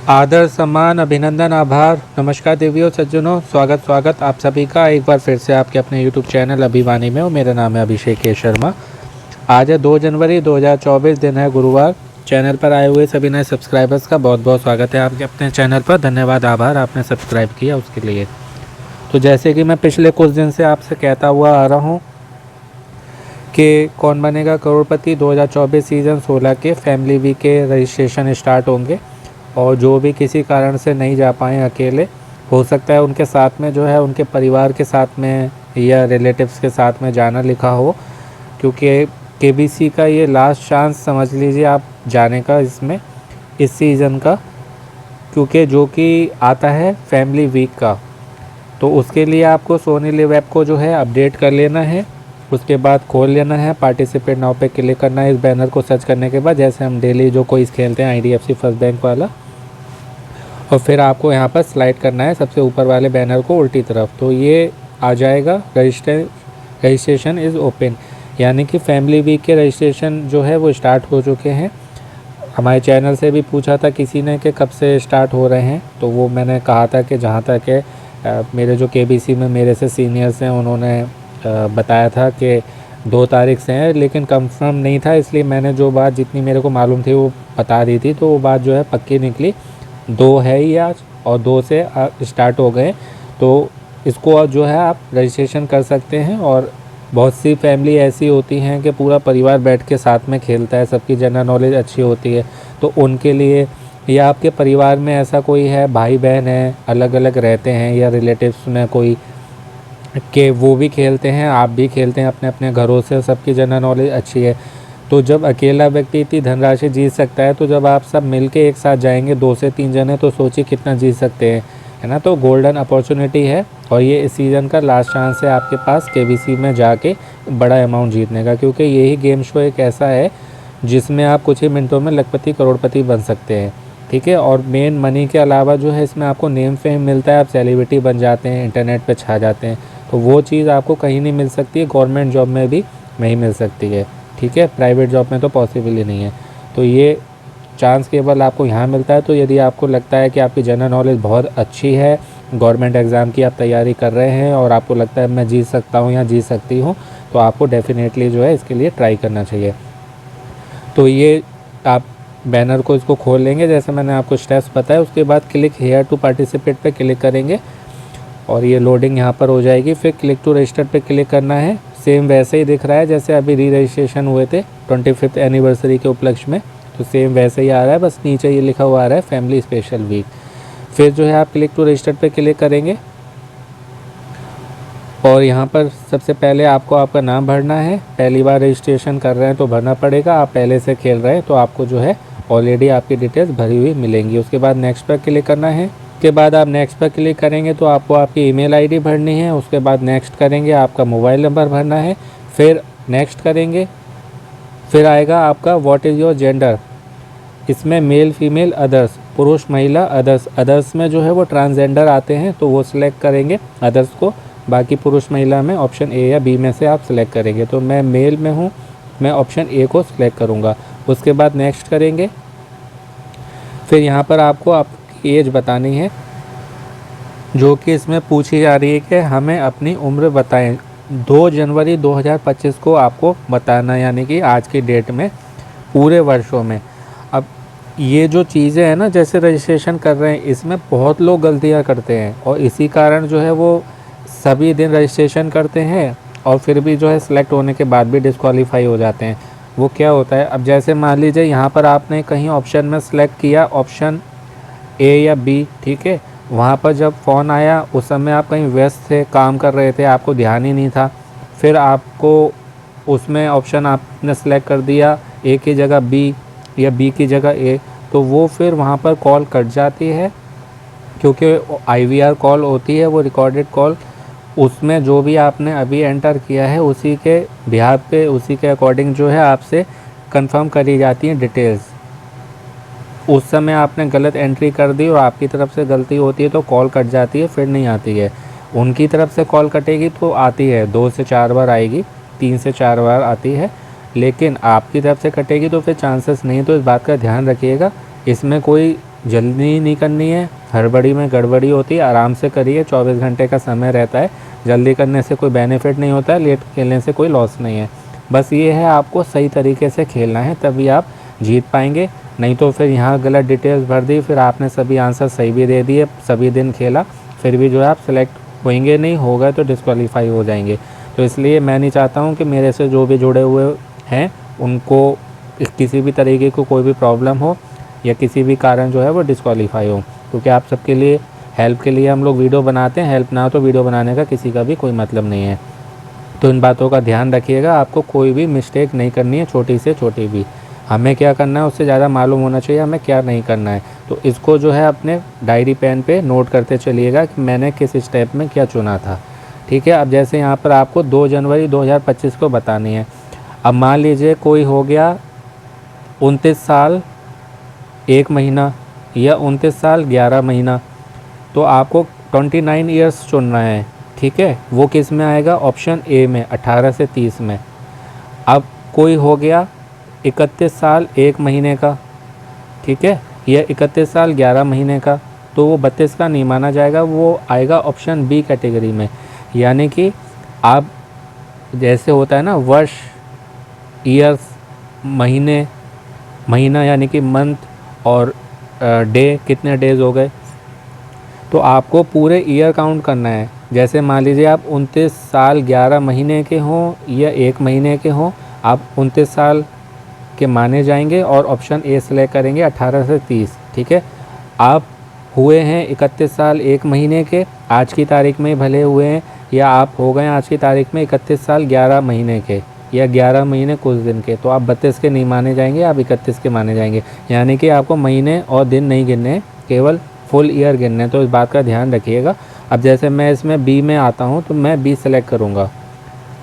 आदर सम्मान अभिनंदन आभार नमस्कार देवियों सज्जनों, स्वागत आप सभी का एक बार फिर से आपके अपने यूट्यूब चैनल अभिवानी में। और मेरा नाम है अभिषेक के शर्मा। आज है 2 जनवरी 2024, दिन है गुरुवार। चैनल पर आए हुए सभी नए सब्सक्राइबर्स का बहुत बहुत स्वागत है आपके अपने चैनल पर। धन्यवाद, आभार आपने सब्सक्राइब किया उसके लिए। तो जैसे कि मैं पिछले कुछ दिन से आपसे कहता हुआ आ रहा हूँ कि कौन बनेगा करोड़पति 2024 सीज़न 16 के फैमिली वीक के रजिस्ट्रेशन स्टार्ट होंगे। और जो भी किसी कारण से नहीं जा पाएँ अकेले, हो सकता है उनके साथ में जो है उनके परिवार के साथ में या रिलेटिव्स के साथ में जाना लिखा हो, क्योंकि केबीसी का ये लास्ट चांस समझ लीजिए आप जाने का इसमें इस सीज़न का, क्योंकि जो कि आता है फैमिली वीक का। तो उसके लिए आपको सोनी लिव ऐप को जो है अपडेट कर लेना है, उसके बाद खोल लेना है, पार्टिसिपेट नाउ पे क्लिक करना है। इस बैनर को सर्च करने के बाद जैसे हम डेली जो कोई खेलते हैं IDFC फर्स्ट बैंक वाला, और फिर आपको यहाँ पर स्लाइड करना है सबसे ऊपर वाले बैनर को उल्टी तरफ। तो ये आ जाएगा रजिस्ट्रेशन इज़ ओपन, यानी कि फैमिली वीक के रजिस्ट्रेशन जो है वो स्टार्ट हो चुके हैं। हमारे चैनल से भी पूछा था किसी ने कि कब से स्टार्ट हो रहे हैं, तो वो मैंने कहा था कि जहाँ तक है मेरे जो KBC में मेरे से सीनियर्स हैं उन्होंने बताया था कि 2 तारीख से हैं, लेकिन कंफर्म नहीं था, इसलिए मैंने जो बात जितनी मेरे को मालूम थी वो बता दी थी। तो वो बात जो है पक्की निकली, 2 है ही आज और 2 से स्टार्ट हो गए। तो इसको जो है आप रजिस्ट्रेशन कर सकते हैं। और बहुत सी फैमिली ऐसी होती हैं कि पूरा परिवार बैठ के साथ में खेलता है, सबकी जनरल नॉलेज अच्छी होती है, तो उनके लिए, या आपके परिवार में ऐसा कोई है, भाई बहन है अलग अलग रहते हैं, या रिलेटिव्स में कोई कि वो भी खेलते हैं, आप भी खेलते हैं अपने अपने घरों से, सबकी जनरल नॉलेज अच्छी है। तो जब अकेला व्यक्ति इतनी धनराशि जीत सकता है, तो जब आप सब मिलके एक साथ जाएंगे 2 से 3 जने, तो सोचिए कितना जीत सकते हैं, है ना। तो गोल्डन अपॉर्चुनिटी है और ये इस सीज़न का लास्ट चांस है आपके पास KBC में जाके बड़ा अमाउंट जीतने का, क्योंकि यही गेम शो एक ऐसा है जिसमें आप कुछ ही मिनटों में लखपति करोड़पति बन सकते हैं, ठीक है। और मेन मनी के अलावा जो है इसमें आपको नेम फेम मिलता है, आप सेलिब्रिटी बन जाते हैं, इंटरनेट पे छा जाते हैं। तो वो चीज़ आपको कहीं नहीं मिल सकती है, गवर्नमेंट जॉब में भी नहीं मिल सकती है, ठीक है। प्राइवेट जॉब में तो पॉसिबल ही नहीं है। तो ये चांस केवल आपको यहाँ मिलता है। तो यदि आपको लगता है कि आपकी जनरल नॉलेज बहुत अच्छी है, गवर्नमेंट एग्ज़ाम की आप तैयारी कर रहे हैं और आपको लगता है मैं जीत सकता हूँ या जीत सकती हूँ, तो आपको डेफिनेटली जो है इसके लिए ट्राई करना चाहिए। तो ये आप बैनर को इसको खोल लेंगे, जैसे मैंने आपको स्टेप्स बताया, उसके बाद क्लिक हेयर टू पार्टिसिपेट पे क्लिक करेंगे और ये लोडिंग यहाँ पर हो जाएगी। फिर क्लिक टू रजिस्टर पे क्लिक करना है। सेम वैसे ही दिख रहा है जैसे अभी री रजिस्ट्रेशन हुए थे 25th एनिवर्सरी के उपलक्ष्य में, तो सेम वैसे ही आ रहा है, बस नीचे ये लिखा हुआ आ रहा है फैमिली स्पेशल वीक। फिर जो है आप क्लिक टू रजिस्टर पे क्लिक करेंगे और यहाँ पर सबसे पहले आपको आपका नाम भरना है। पहली बार रजिस्ट्रेशन कर रहे हैं तो भरना पड़ेगा, आप पहले से खेल रहे हैं तो आपको जो है ऑलरेडी आपकी डिटेल्स भरी हुई मिलेंगी। उसके बाद नेक्स्ट पर क्लिक करना है। उसके बाद आप नेक्स्ट पर क्लिक करेंगे तो आपको आपकी ईमेल आईडी भरनी है। उसके बाद नेक्स्ट करेंगे, आपका मोबाइल नंबर भरना है। फिर नेक्स्ट करेंगे, फिर आएगा आपका व्हाट इज़ योर जेंडर। इसमें मेल फीमेल अदर्स, पुरुष महिला अदर्स, अदर्स में जो है वो ट्रांसजेंडर आते हैं तो वो सिलेक्ट करेंगे अदर्स को। बाकी पुरुष महिला में ऑप्शन A या B में से आप सिलेक्ट करेंगे। तो मैं मेल में हूँ, मैं ऑप्शन A को सिलेक्ट करूँगा। उसके बाद नेक्स्ट करेंगे। फिर यहाँ पर आपको आपकी एज बतानी है, जो कि इसमें पूछी जा रही है कि हमें अपनी उम्र बताएं। 2 जनवरी 2025 को आपको बताना, यानी कि आज की डेट में पूरे वर्षों में। अब ये जो चीज़ें हैं ना, जैसे रजिस्ट्रेशन कर रहे हैं, इसमें बहुत लोग गलतियाँ करते हैं और इसी कारण जो है वो सभी दिन रजिस्ट्रेशन करते हैं और फिर भी जो है सिलेक्ट होने के बाद भी डिस्क्वालीफाई हो जाते हैं। वो क्या होता है, अब जैसे मान लीजिए यहाँ पर आपने कहीं ऑप्शन में सिलेक्ट किया ऑप्शन A या B, ठीक है। वहाँ पर जब फ़ोन आया उस समय आप कहीं व्यस्त थे, काम कर रहे थे, आपको ध्यान ही नहीं था। फिर आपको उसमें ऑप्शन आपने सेलेक्ट कर दिया A की जगह B या B की जगह A, तो वो फिर वहाँ पर कॉल कट जाती है, क्योंकि IVR कॉल होती है, वो रिकॉर्डेड कॉल। उसमें जो भी आपने अभी एंटर किया है उसी के बिहाफ पे, उसी के अकॉर्डिंग जो है आपसे कंफर्म करी जाती हैं डिटेल्स। उस समय आपने गलत एंट्री कर दी और आपकी तरफ से गलती होती है तो कॉल कट जाती है, फिर नहीं आती है। उनकी तरफ से कॉल कटेगी तो आती है, 2 से 4 बार आएगी, 3 से 4 बार आती है, लेकिन आपकी तरफ से कटेगी तो फिर चांसेस नहीं। तो इस बात का ध्यान रखिएगा। इसमें कोई जल्दी नहीं करनी है, हड़बड़ी में गड़बड़ी होती है, आराम से करिए। 24 घंटे का समय रहता है, जल्दी करने से कोई बेनिफिट नहीं होता है, लेट खेलने से कोई लॉस नहीं है। बस ये है आपको सही तरीके से खेलना है, तभी आप जीत पाएंगे। नहीं तो फिर यहाँ गलत डिटेल्स भर दी, फिर आपने सभी आंसर सही भी दे दिए, सभी दिन खेला, फिर भी जो है आप सेलेक्ट होंगे नहीं, होगा तो डिस्क्वालीफाई हो जाएंगे। तो इसलिए मैं नहीं चाहता हूँ कि मेरे से जो भी जुड़े हुए हैं उनको किसी भी तरीके को कोई भी प्रॉब्लम हो या किसी भी कारण जो है वो डिस्क्वालीफाई हो, क्योंकि आप सबके लिए हेल्प के लिए हम लोग वीडियो बनाते हैं। हेल्प ना हो तो वीडियो बनाने का किसी का भी कोई मतलब नहीं है। तो इन बातों का ध्यान रखिएगा, आपको कोई भी मिस्टेक नहीं करनी है, छोटी से छोटी भी। हमें क्या करना है उससे ज़्यादा मालूम होना चाहिए हमें क्या नहीं करना है। तो इसको जो है अपने डायरी पेन पे नोट करते चलिएगा कि मैंने किस स्टेप में क्या चुना था। ठीक है, अब जैसे यहाँ पर आपको 2 जनवरी 2025 को बतानी है। अब मान लीजिए कोई हो गया 29 साल 1 महीना या 29 साल 11 महीना, तो आपको 29 ईयर्स चुनना है। ठीक है, वो किस में आएगा? ऑप्शन ए में, 18 से 30 में। अब कोई हो गया 31 साल 1 महीने का, ठीक है, या 31 साल 11 महीने का, तो वो 32 का नहीं माना जाएगा, वो आएगा ऑप्शन बी कैटेगरी में। यानी कि आप जैसे होता है ना वर्ष, ईयर्स, महीने, महीना यानी कि मंथ, और डे कितने डेज़ हो गए, तो आपको पूरे ईयर काउंट करना है। जैसे मान लीजिए आप 29 साल 11 महीने के हों या 1 महीने के हों, आप 29 साल के माने जाएंगे और ऑप्शन ए सेलेक्ट करेंगे 18 से 30। ठीक है, आप हुए हैं 31 साल 1 महीने के आज की तारीख में भले हुए हैं, या आप हो गए आज की तारीख में 31 साल 11 महीने के या 11 महीने कुछ दिन के, तो आप 32 के नहीं माने जाएंगे, आप 31 के माने जाएंगे। यानी कि आपको महीने और दिन नहीं गिनने, केवल फुल ईयर गिनने। तो इस बात का ध्यान रखिएगा। अब जैसे मैं इसमें बी में आता हूँ तो मैं बी सेलेक्ट करूँगा।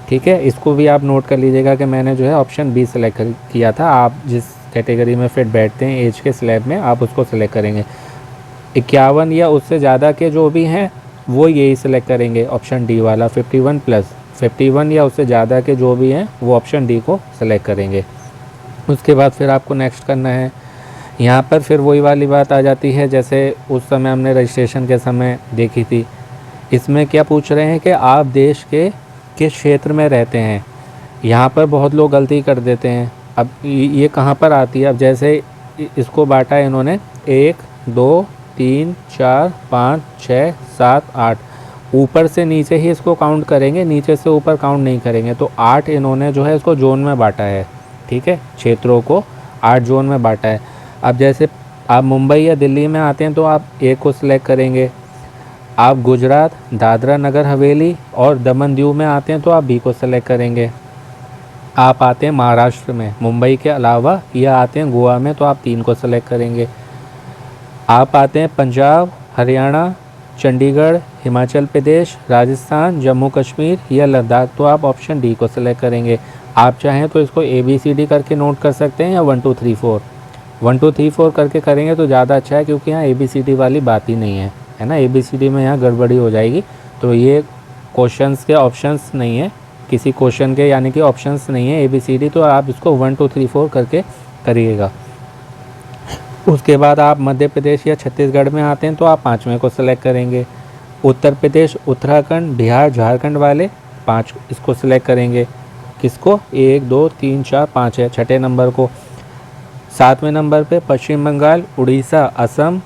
ठीक है, इसको भी आप नोट कर लीजिएगा कि मैंने जो है ऑप्शन बी सेलेक्ट किया था। आप जिस कैटेगरी में फिट बैठते हैं एज के स्लैब में, आप उसको सेलेक्ट करेंगे। 51 या उससे ज़्यादा के जो भी हैं वो यही सेलेक्ट करेंगे, ऑप्शन डी वाला 51 प्लस। 51 या उससे ज़्यादा के जो भी हैं वो ऑप्शन डी को सेलेक्ट करेंगे। उसके बाद फिर आपको नेक्स्ट करना है। यहाँ पर फिर वही वाली बात आ जाती है जैसे उस समय हमने रजिस्ट्रेशन के समय देखी थी। इसमें क्या पूछ रहे हैं कि आप देश के किस क्षेत्र में रहते हैं। यहाँ पर बहुत लोग गलती कर देते हैं। अब ये कहाँ पर आती है? अब जैसे इसको बांटा है इन्होंने 1 2 3 4 5 6 7 8, ऊपर से नीचे ही इसको काउंट करेंगे, नीचे से ऊपर काउंट नहीं करेंगे। तो 8 इन्होंने जो है इसको जोन में बांटा है। ठीक है, क्षेत्रों को 8 जोन में बांटा है। अब जैसे आप मुंबई या दिल्ली में आते हैं तो आप ए को सिलेक्ट करेंगे। आप गुजरात, दादरा नगर हवेली और दमन दीव में आते हैं तो आप बी को सेलेक्ट करेंगे। आप आते हैं महाराष्ट्र में मुंबई के अलावा, या आते हैं गोवा में, तो आप 3 को सेलेक्ट करेंगे। आप आते हैं पंजाब, हरियाणा, चंडीगढ़, हिमाचल प्रदेश, राजस्थान, जम्मू कश्मीर या लद्दाख, तो आप ऑप्शन डी को सेलेक्ट करेंगे। आप चाहें तो इसको ABCD करके नोट कर सकते हैं या 1 2 3 4 1 2 3 4 करके करेंगे तो ज़्यादा अच्छा है, क्योंकि यहाँ ABCD वाली बात ही नहीं है ना। ABCD में यहाँ गड़बड़ी हो जाएगी। तो ये क्वेश्चंस के ऑप्शंस नहीं है, किसी क्वेश्चन के यानी कि ऑप्शंस नहीं है ABCD, तो आप इसको 1 2 3 4 करके करिएगा। उसके बाद आप मध्य प्रदेश या छत्तीसगढ़ में आते हैं तो आप 5वें को सेलेक्ट करेंगे। उत्तर प्रदेश, उत्तराखंड, बिहार, झारखंड वाले 5 इसको सेलेक्ट करेंगे। किसको? 1 2 3 4 5 है, छठे नंबर को। 7वें नंबर पे पश्चिम बंगाल, उड़ीसा, असम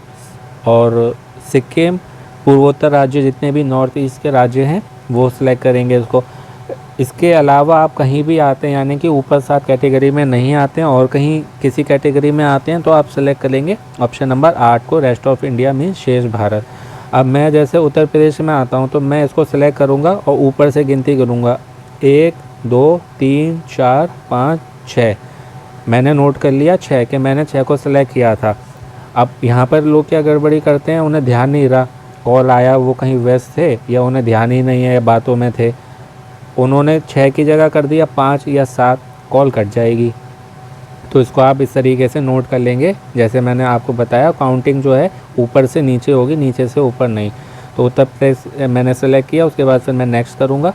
और सिक्किम, पूर्वोत्तर राज्य जितने भी नॉर्थ ईस्ट के राज्य हैं वो सिलेक्ट करेंगे इसको। इसके अलावा आप कहीं भी आते हैं यानी कि ऊपर 7 कैटेगरी में नहीं आते हैं और कहीं किसी कैटेगरी में आते हैं तो आप सेलेक्ट करेंगे ऑप्शन नंबर 8 को, रेस्ट ऑफ इंडिया मीन्स शेष भारत। अब मैं जैसे उत्तर प्रदेश में आता हूँ तो मैं इसको सेलेक्ट करूँगा और ऊपर से गिनती करूँगा 1 2 3 4 5 6। मैंने नोट कर लिया 6 के, मैंने 6 को सेलेक्ट किया था। अब यहाँ पर लोग क्या गड़बड़ी करते हैं, उन्हें ध्यान नहीं रहा, कॉल आया, वो कहीं व्यस्त थे या उन्हें ध्यान ही नहीं है या बातों में थे, उन्होंने 6 की जगह कर दिया 5 या 7, कॉल कट जाएगी। तो इसको आप इस तरीके से नोट कर लेंगे जैसे मैंने आपको बताया। काउंटिंग जो है ऊपर से नीचे होगी, नीचे से ऊपर नहीं। तो उत्तर प्रदेश मैंने सेलेक्ट किया, उसके बाद फिर मैं नेक्स्ट करूँगा।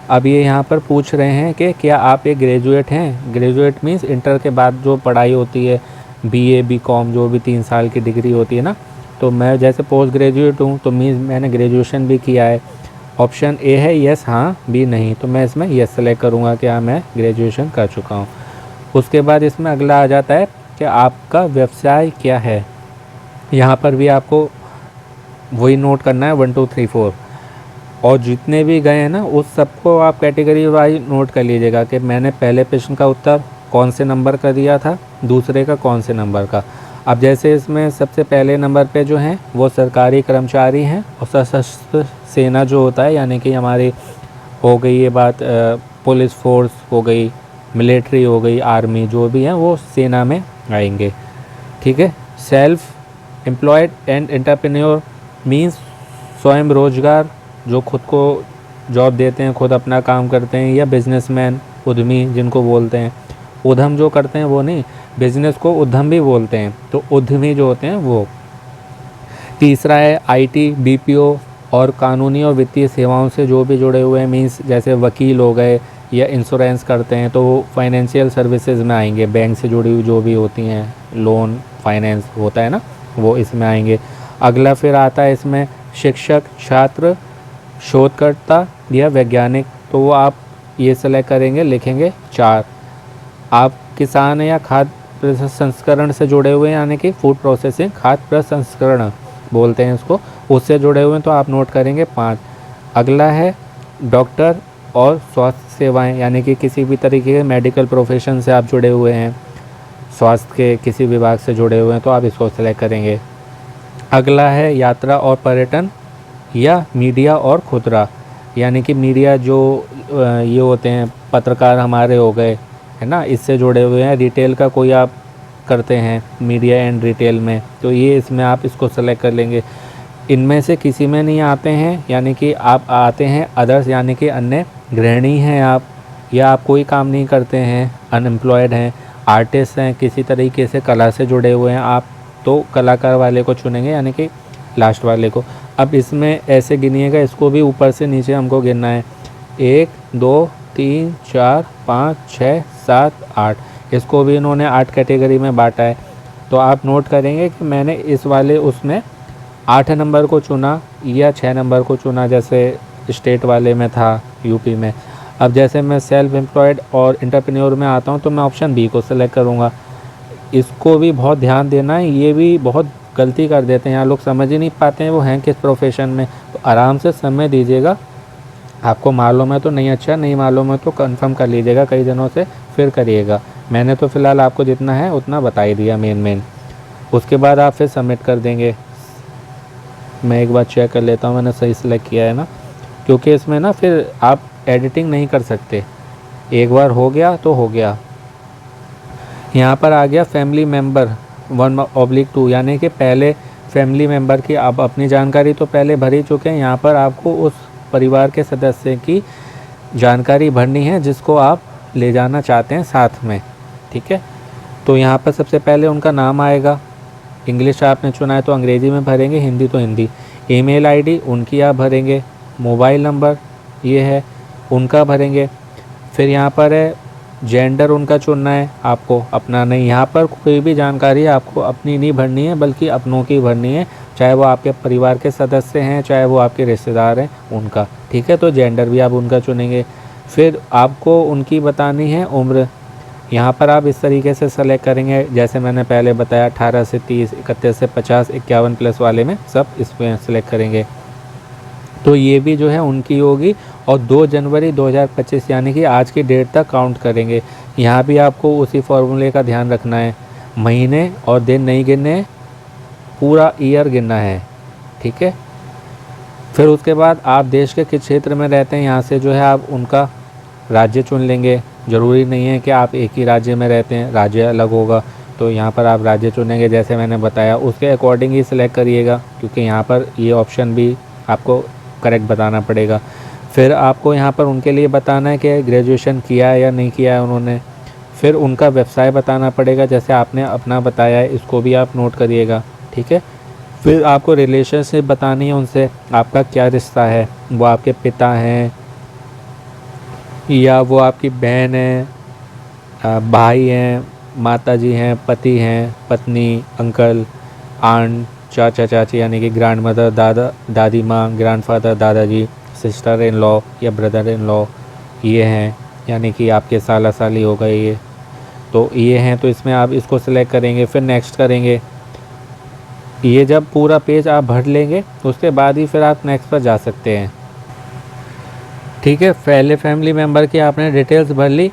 अब ये यहाँ पर पूछ रहे हैं कि क्या आप एक ग्रेजुएट हैं। ग्रेजुएट मीन्स इंटर के बाद जो पढ़ाई होती है, BA BCom जो भी 3 साल की डिग्री होती है ना, तो मैं जैसे पोस्ट ग्रेजुएट हूँ तो मैंने ग्रेजुएशन भी किया है। ऑप्शन ए है यस हाँ, बी नहीं, तो मैं इसमें यस सेलेक्ट करूँगा कि हाँ मैं ग्रेजुएशन कर चुका हूँ। उसके बाद इसमें अगला आ जाता है कि आपका व्यवसाय क्या है। यहाँ पर भी आपको वही नोट करना है 1 2 3 4, और जितने भी गए हैं ना उस सबको आप कैटेगरी वाइज नोट कर लीजिएगा कि मैंने पहले प्रश्न का उत्तर कौन से नंबर का दिया था, दूसरे का कौन से नंबर का। अब जैसे इसमें सबसे पहले नंबर पे जो हैं वो सरकारी कर्मचारी हैं, और सशस्त्र सेना जो होता है यानी कि हमारी हो गई ये बात, पुलिस फोर्स हो गई, मिलिट्री हो गई, आर्मी जो भी हैं वो सेना में आएंगे। ठीक है। Self employed and entrepreneur means स्वयं रोजगार, जो खुद को जॉब देते हैं, खुद अपना काम करते हैं, या बिजनेसमैन उद्यमी जिनको बोलते हैं। उद्यम जो करते हैं वो नहीं, बिजनेस को उद्यम भी बोलते हैं, तो उद्यमी जो होते हैं वो। तीसरा है IT BPO और कानूनी और वित्तीय सेवाओं से जो भी जुड़े हुए हैं, मीन्स जैसे वकील हो गए या इंश्योरेंस करते हैं तो वो फाइनेंशियल सर्विसेज में आएंगे, बैंक से जुड़ी हुई जो भी होती हैं, लोन फाइनेंस होता है ना, वो इसमें आएंगे। अगला फिर आता है इसमें शिक्षक, छात्र, शोधकर्ता या वैज्ञानिक, तो वो आप ये सेलेक्ट करेंगे, लिखेंगे 4। आप किसान या खाद्य प्रसंस्करण से जुड़े हुए हैं यानी कि फूड प्रोसेसिंग, खाद्य प्रसंस्करण बोलते हैं उसको, उससे जुड़े हुए हैं तो आप नोट करेंगे 5। अगला है डॉक्टर और स्वास्थ्य सेवाएं यानी कि किसी भी तरीके के मेडिकल प्रोफेशन से आप जुड़े हुए हैं, स्वास्थ्य के किसी विभाग से जुड़े हुए हैं तो आप इसको सेलेक्ट करेंगे। अगला है यात्रा और पर्यटन या मीडिया और खुदरा, यानी कि मीडिया जो ये होते हैं पत्रकार हमारे हो गए है ना, इससे जुड़े हुए हैं। रिटेल का कोई आप करते हैं मीडिया एंड रिटेल में, तो ये इसमें आप इसको सेलेक्ट कर लेंगे। इनमें से किसी में नहीं आते हैं यानी कि आप आते हैं अदर्स यानी कि अन्य, गृहिणी हैं आप, या आप कोई काम नहीं करते हैं, अनएम्प्लॉयड हैं, आर्टिस्ट हैं, किसी तरीके से कला से जुड़े हुए हैं आप, तो कलाकार वाले को चुनेंगे यानी कि लास्ट वाले को। अब इसमें ऐसे गिनिएगा, इसको भी ऊपर से नीचे हमको गिनना है, 1 2 3 4 5 6 7 8, इसको भी इन्होंने 8 कैटेगरी में बांटा है। तो आप नोट करेंगे कि मैंने इस वाले उसमें 8 नंबर को चुना या 6 नंबर को चुना, जैसे स्टेट वाले में था यूपी में। अब जैसे मैं सेल्फ एम्प्लॉयड और एंटरप्रेन्योर में आता हूँ तो मैं ऑप्शन बी को सेलेक्ट करूँगा। इसको भी बहुत ध्यान देना है, ये भी बहुत गलती कर देते हैं यहाँ लोग, समझ ही नहीं पाते हैं वो हैं किस प्रोफेशन में। तो आराम से समय दीजिएगा, आपको मालूम है तो नहीं, अच्छा नहीं मालूम है तो कंफर्म कर लीजिएगा कई दिनों से, फिर करिएगा। मैंने तो फ़िलहाल आपको जितना है उतना बता ही दिया मेन। उसके बाद आप फिर सबमिट कर देंगे। मैं एक बार चेक कर लेता हूँ मैंने सही सेलेक्ट किया है ना, क्योंकि इसमें ना फिर आप एडिटिंग नहीं कर सकते, एक बार हो गया तो हो गया। यहाँ पर आ गया फैमिली मेम्बर 1/2, यानी कि पहले फैमिली मेम्बर की आप अपनी जानकारी तो पहले भर ही चुके हैं, यहाँ पर आपको उस परिवार के सदस्य की जानकारी भरनी है जिसको आप ले जाना चाहते हैं साथ में। ठीक है। तो यहाँ पर सबसे पहले उनका नाम आएगा, इंग्लिश आपने चुना है तो अंग्रेज़ी में भरेंगे, हिंदी तो हिंदी। ईमेल आईडी उनकी आप भरेंगे, मोबाइल नंबर ये है उनका भरेंगे। फिर यहाँ पर है जेंडर उनका चुनना है आपको, अपना नहीं। यहाँ पर कोई भी जानकारी आपको अपनी नहीं भरनी है बल्कि अपनों की भरनी है, चाहे वो आपके परिवार के सदस्य हैं चाहे वो आपके रिश्तेदार हैं उनका। ठीक है। तो जेंडर भी आप उनका चुनेंगे। फिर आपको उनकी बतानी है उम्र, यहाँ पर आप इस तरीके से सेलेक्ट करेंगे जैसे मैंने पहले बताया, 18 से 30, 31 से 50, 51 प्लस वाले में सब इसमें सेलेक्ट करेंगे। तो ये भी जो है उनकी होगी, और 2 जनवरी 2025 यानी कि आज की डेट तक काउंट करेंगे। यहाँ भी आपको उसी फॉर्मूले का ध्यान रखना है, महीने और दिन नहीं गिनने, पूरा ईयर गिनना है। ठीक है। फिर उसके बाद आप देश के किस क्षेत्र में रहते हैं, यहाँ से जो है आप उनका राज्य चुन लेंगे। ज़रूरी नहीं है कि आप एक ही राज्य में रहते हैं, राज्य अलग होगा, तो यहाँ पर आप राज्य चुनेंगे जैसे मैंने बताया, उसके अकॉर्डिंग ही सिलेक्ट करिएगा, क्योंकि यहाँ पर ये ऑप्शन भी आपको करेक्ट बताना पड़ेगा। फिर आपको यहाँ पर उनके लिए बताना है कि ग्रेजुएशन किया है या नहीं किया है उन्होंने। फिर उनका व्यवसाय बताना पड़ेगा, जैसे आपने अपना बताया है, इसको भी आप नोट करिएगा। ठीक है। फिर आपको रिलेशनशिप बतानी है उनसे, आपका क्या रिश्ता है, वो आपके पिता हैं या वो आपकी बहन है, भाई हैं, माता जी हैं, पति हैं, पत्नी, अंकल, आंट, चाचा चाची यानी कि ग्रैंड मदर, दादा दादी माँ, ग्रैंडफादर दादाजी, सिस्टर इन लॉ या ब्रदर इन लॉ ये हैं, यानी कि आपके साला साली हो गए ये, तो ये हैं। तो इसमें आप इसको सिलेक्ट करेंगे, फिर नेक्स्ट करेंगे। ये जब पूरा पेज आप भर लेंगे उसके बाद ही फिर आप नेक्स्ट पर जा सकते हैं। ठीक है, पहले फैमिली मेम्बर की आपने डिटेल्स भर ली,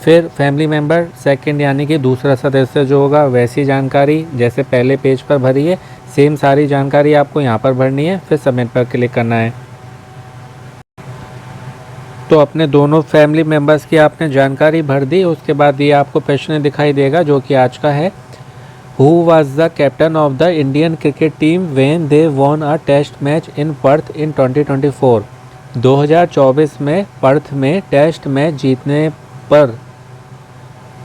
फिर फैमिली मेम्बर सेकंड यानी कि दूसरा सदस्य जो होगा वैसी जानकारी जैसे पहले पेज पर भरी है, सेम सारी जानकारी आपको यहाँ पर भरनी है, फिर सबमिट पर क्लिक करना है। तो अपने दोनों फैमिली मेम्बर्स की आपने जानकारी भर दी, उसके बाद ये आपको प्रश्न दिखाई देगा जो कि आज का है, who was the captain of the Indian cricket team when they won a test match in Perth in 2024। 2024 में पर्थ में टेस्ट मैच जीतने पर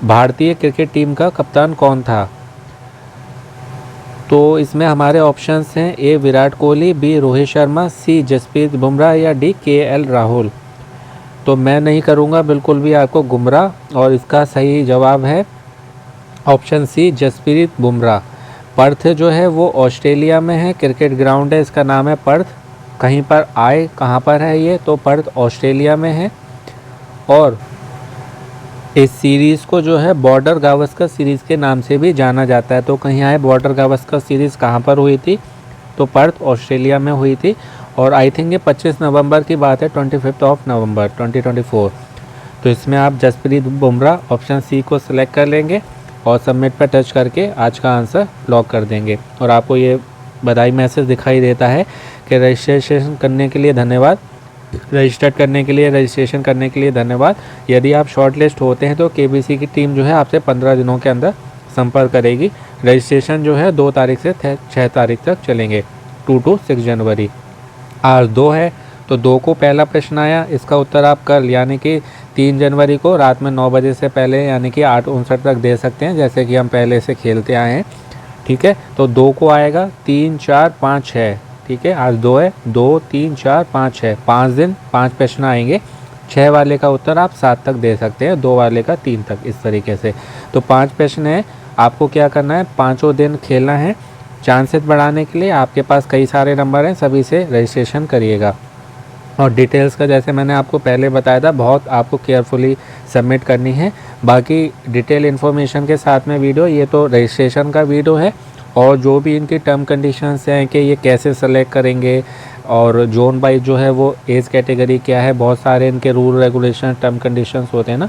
भारतीय क्रिकेट टीम का कप्तान कौन था। तो इसमें हमारे ऑप्शंस हैं, ए विराट कोहली, बी रोहित शर्मा, सी जसप्रीत बुमराह या डी केएल राहुल। तो मैं नहीं करूँगा बिल्कुल भी आपको गुमराह, और इसका सही जवाब है option C Jasprit Bumrah. Perth जो है वो ऑस्ट्रेलिया में है, क्रिकेट ग्राउंड है, इसका नाम है पर्थ। कहीं पर आए कहाँ पर है ये, तो पर्थ ऑस्ट्रेलिया में है। और इस सीरीज़ को जो है बॉर्डर गावस्कर सीरीज़ के नाम से भी जाना जाता है। तो कहीं आए बॉर्डर गावस्कर सीरीज़ कहाँ पर हुई थी, तो पर्थ ऑस्ट्रेलिया में हुई थी। और आई थिंक ये 25 नवंबर की बात है, 25 नवंबर 2024। तो इसमें आप जसप्रीत बुमराह ऑप्शन सी को सिलेक्ट कर लेंगे और सबमिट पर टच करके आज का आंसर लॉक कर देंगे। और आपको ये बधाई मैसेज दिखाई देता है कि रजिस्ट्रेशन करने के लिए धन्यवाद, रजिस्ट्रेशन करने के लिए धन्यवाद। यदि आप शॉर्ट लिस्ट होते हैं तो केबीसी की टीम जो है आपसे 15 दिनों के अंदर संपर्क करेगी। रजिस्ट्रेशन जो है 2 तारीख से 6 तारीख तक चलेंगे, 2 to 6 जनवरी। आज 2 है तो 2 को पहला प्रश्न आया, इसका उत्तर आप कल यानी कि 3 जनवरी को रात में 9 बजे से पहले यानी कि 8:59 तक दे सकते हैं, जैसे कि हम पहले से खेलते आए हैं। ठीक है, तो 2 को आएगा, 3, 4, 5, 6। ठीक है, आज 2 है, 2, 3, 4, 5, 6, 5 दिन 5 प्रश्न आएंगे। 6 वाले का उत्तर आप 7 तक दे सकते हैं, 2 वाले का 3 तक, इस तरीके से। तो 5 प्रश्न है, आपको क्या करना है, 5 दिन खेलना है। चांसेस बढ़ाने के लिए आपके पास कई सारे नंबर हैं, सभी से रजिस्ट्रेशन करिएगा। और डिटेल्स का जैसे मैंने आपको पहले बताया था, बहुत आपको केयरफुली सबमिट करनी है। बाकी डिटेल इन्फॉर्मेशन के साथ में वीडियो, ये तो रजिस्ट्रेशन का वीडियो है। और जो भी इनकी टर्म कंडीशंस हैं कि ये कैसे सेलेक्ट करेंगे और जोन वाइज जो है वो एज कैटेगरी क्या है, बहुत सारे इनके रूल रेगुलेशन टर्म कंडीशंस होते हैं ना,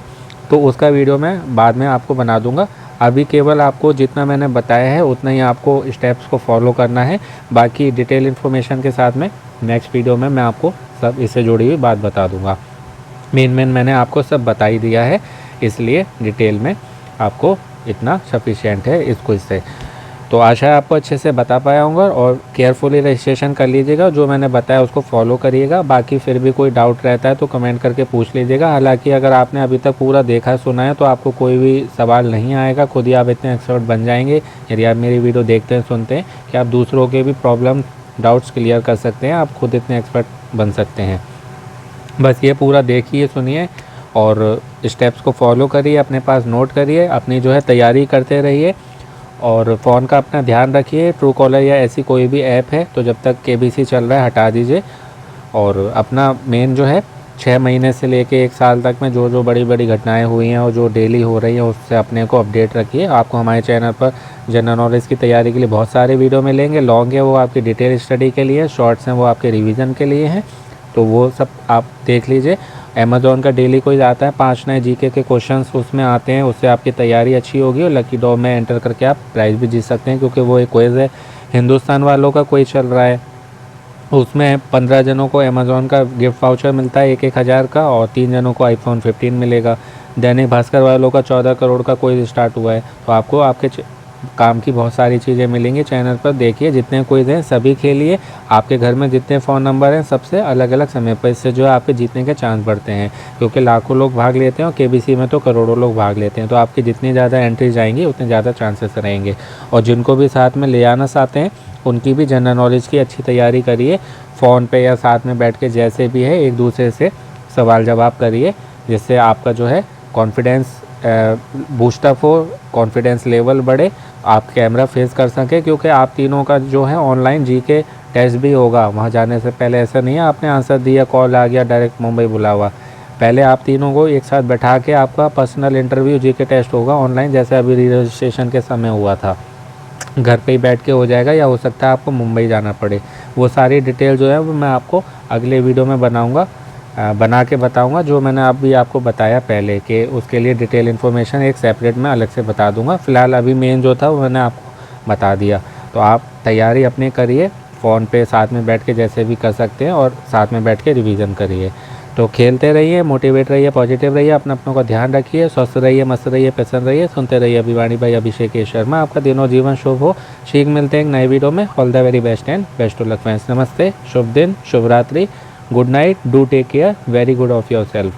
तो उसका वीडियो मैं बाद में आपको बना दूंगा। अभी केवल आपको जितना मैंने बताया है उतना ही आपको स्टेप्स को फॉलो करना है। बाकी डिटेल इन्फॉर्मेशन के साथ में नेक्स्ट वीडियो में मैं आपको सब इससे जुड़ी हुई बात बता दूंगा। मेन मैंने आपको सब बता ही दिया है, इसलिए डिटेल में आपको इतना सफिशिएंट है इसको इससे। तो आशा है आपको अच्छे से बता पाया होगा और केयरफुली रजिस्ट्रेशन कर लीजिएगा, जो मैंने बताया उसको फॉलो करिएगा। बाकी फिर भी कोई डाउट रहता है तो कमेंट करके पूछ लीजिएगा। हालांकि अगर आपने अभी तक पूरा देखा सुना है तो आपको कोई भी सवाल नहीं आएगा, खुद ही आप इतने एक्सपर्ट बन जाएंगे यदि आप मेरी वीडियो देखते हैं सुनते हैं कि आप दूसरों के भी प्रॉब्लम डाउट्स क्लियर कर सकते हैं, आप खुद इतने एक्सपर्ट बन सकते हैं। बस ये पूरा देखिए सुनिए और स्टेप्स को फॉलो करिए, अपने पास नोट करिए, अपनी जो है तैयारी करते रहिए। और फ़ोन का अपना ध्यान रखिए, ट्रू कॉलर या ऐसी कोई भी ऐप है तो जब तक केबीसी चल रहा है हटा दीजिए। और अपना मेन जो है 6 महीने से लेके 1 साल तक में जो बड़ी बड़ी घटनाएं हुई हैं और जो डेली हो रही हैं उससे अपने को अपडेट रखिए। आपको हमारे चैनल पर जनरल नॉलेज की तैयारी के लिए बहुत सारे वीडियो मिलेंगे। लॉन्ग है वो आपकी डिटेल स्टडी के लिए, शॉर्ट्स हैं वो आपके रिवीजन के लिए हैं, तो वो सब आप देख लीजिए। अमेज़ॉन का डेली कोई आता है 5 नए जीके के क्वेश्चंस उसमें आते हैं, उससे आपकी तैयारी अच्छी होगी और लकी ड्रॉ में एंटर करके आप प्राइज़ भी जीत सकते हैं, क्योंकि वो एक क्विज़ है हिंदुस्तान वालों का कोई चल रहा है। उसमें 15 जनों को अमेज़ॉन का गिफ्ट वाउचर मिलता है 1-1 हज़ार का और 3 जनों को आईफोन 15 मिलेगा। दैनिक भास्कर वालों का 14 करोड़ का कोई स्टार्ट हुआ है। तो आपको आपके काम की बहुत सारी चीज़ें मिलेंगी चैनल पर। देखिए जितने क्विज़ हैं सभी खेलिए, आपके घर में जितने फ़ोन नंबर हैं सबसे अलग अलग समय पर, इससे जो है आपके जीतने के चांस बढ़ते हैं, क्योंकि लाखों लोग भाग लेते हैं और केबीसी में तो करोड़ों लोग भाग लेते हैं। तो आपकी जितनी ज़्यादा एंट्रीज आएंगी उतने ज़्यादा चांसेस रहेंगे। और जिनको भी साथ में ले आना चाहते हैं उनकी भी जनरल नॉलेज की अच्छी तैयारी करिए, फ़ोन पे या साथ में बैठ के जैसे भी है एक दूसरे से सवाल जवाब करिए, जिससे आपका जो है कॉन्फिडेंस बूस्टअप हो, कॉन्फिडेंस लेवल बढ़े, आप कैमरा फेस कर सकें, क्योंकि आप तीनों का जो है ऑनलाइन जीके टेस्ट भी होगा। वहाँ जाने से पहले ऐसा नहीं है आपने आंसर दिया, कॉल आ गया, डायरेक्ट मुंबई बुलावा। पहले आप तीनों को एक साथ बैठा के आपका पर्सनल इंटरव्यू जीके टेस्ट होगा ऑनलाइन, जैसे अभी रजिस्ट्रेशन के समय हुआ था। घर पे ही बैठ के हो जाएगा, या हो सकता है आपको मुंबई जाना पड़े। वो सारी डिटेल जो है वो मैं आपको अगले वीडियो में बनाऊंगा, बना के बताऊंगा, जो मैंने अभी आपको बताया पहले कि उसके लिए डिटेल इन्फॉर्मेशन एक सेपरेट में अलग से बता दूंगा। फ़िलहाल अभी मेन जो था वो मैंने आपको बता दिया। तो आप तैयारी अपनी करिए, फ़ोन पे साथ में बैठ के जैसे भी कर सकते हैं, और साथ में बैठ के रिवीजन करिए। तो खेलते रहिए, मोटिवेट रहिए, पॉजिटिव रहिए, अपना को ध्यान रखिए, स्वस्थ रहिए, मस्त रहिए, प्रसन्न रहिए, सुनते रहिए अभिवाणी भाई अभिषेक शर्मा। आपका दिनों जीवन शुभ हो। शीघ्र मिलते हैं एक नए वीडियो में। All the very best and best of luck friends. नमस्ते, शुभ दिन, शुभ रात्रि, good night, do take care, very good of your self.